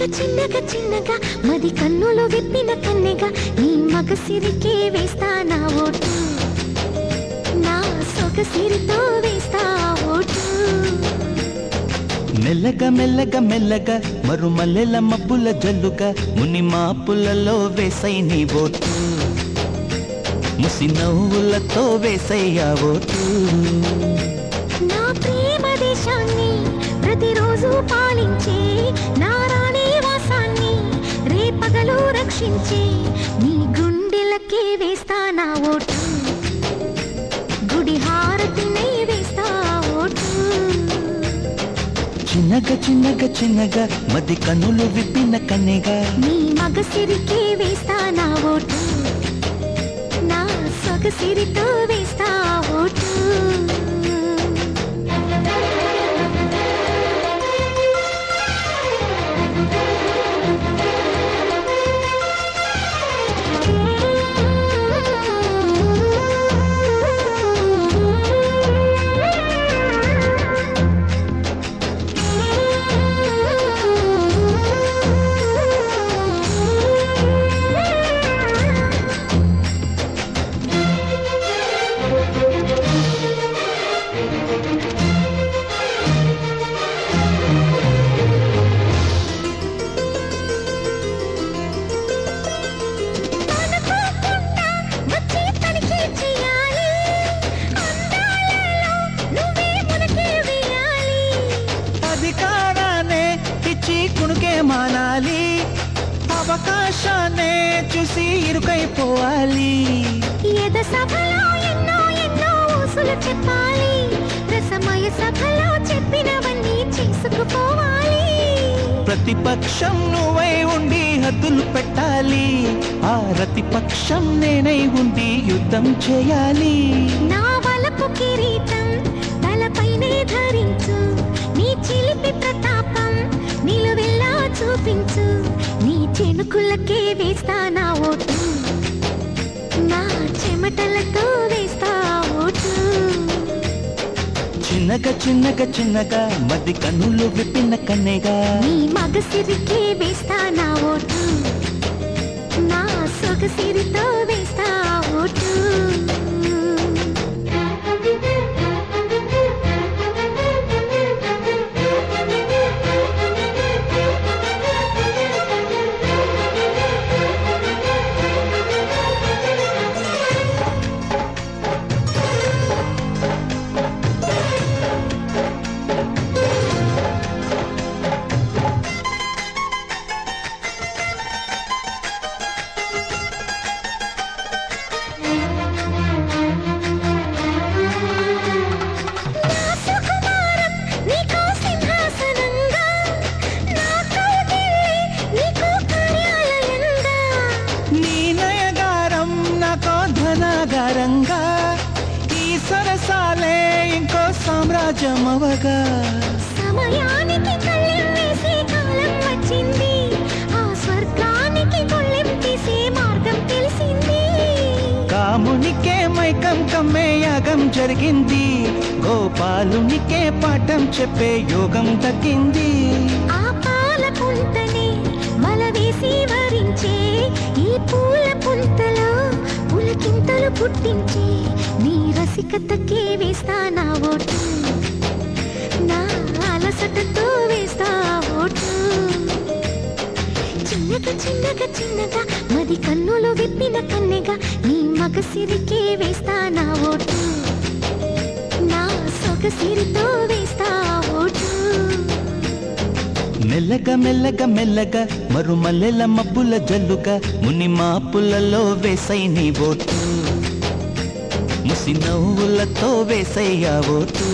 చిన్నగా చిన్నగా మది కన్నులు విప్పిన కన్నెగా నీ మగసిరికే వేస్తా నా ఓటు, నా సొగసిరితో వేస్తా ఓటు. మెల్లగా మెల్లగా మెల్లగా మరుమల్లెల మబ్బుల జల్లుగా ముని మాపులలో వేసై నీ ఓటు, ముసి నవ్వులతో వేసయ్యా ఓటు. నా ప్రేమ దేశాన్ని ప్రతిరోజు పాలించే నా రాణి వాసాన్ని రేపగలు రక్షించే నీ గుండెలకే వేస్తా నా ఓటు, గుడి హారతిని వేస్తా ఓటు. చిన్నగా చిన్నగా చిన్నగా మది కన్నులు విప్పిన కన్నెగా నీ మగసిరికే వేస్తా నా ఓటు, నా సొగసిరితో వేస్తా ఓటు. మానాలి అవకాశాన్నే చూసి ఇరుకైపోవాలి. ఎద సభలో ఎన్నో ఎన్నో ఊసులు చెప్పాలి, రసమయ సభలో చెప్పినవన్నీ చేసుకుపోవాలి. ప్రతిపక్షం నువ్వై ఉండి హద్దులు పెట్టాలి, ఆ ప్రతిపక్షం నేనై ఉండి యుద్ధం చేయాలి. నా వలపు కిరీటం తలపైనే ధరించు, నీ చిలిపి ప్రతాపం నిలువెల్లా చూపించు, నీ చెనుకులకే వేస్తా నా ఓటు, నా చెమటలతో వేస్తా ఓటు. చిన్నగా చిన్నగా చిన్నగా మది కన్నులు విప్పిన కన్నెగా నీ మగసిరికే వేస్తా నా ఓటు, నా సొగసిరితో వేస్తా ఓటు. ఈ సరసాలే ఇంకో సామ్రాజ్యమవగా సమయానికి కళ్ళెం వేసే కాలం వచ్చింది, ఆ స్వర్గానికి గొళ్ళెం తీసే మార్గం తెలిసింది. కామునికే మైకం కమ్మే యాగం జరిగింది, గోపాలునికే పాఠం చెప్పే యోగం దక్కింది. ఆ పాల పుంతనే మల వేసి వరించే ఈ పూల పుంతలో పులకింతలు పుట్టించే నీ రసికతకే వేస్తా నా ఓటు, నా అలసటతో వేస్తా ఓటు. చిన్న చిన్నగా చిన్నగా చిన్నగా మది కన్నులు విప్పిన కన్నెగా నీ మగసిరికే వేస్తా నా ఓటు నా సొగసిరితో వేస్తా ఓటు మెల్లగా మెల్లగా మెల్లగా మరుమల్లెల మబ్బుల జల్లుగా ముని మాపులలో వేసై నీ ఓటు ముసి నవ్వులతో వేసయ్యా ఓటు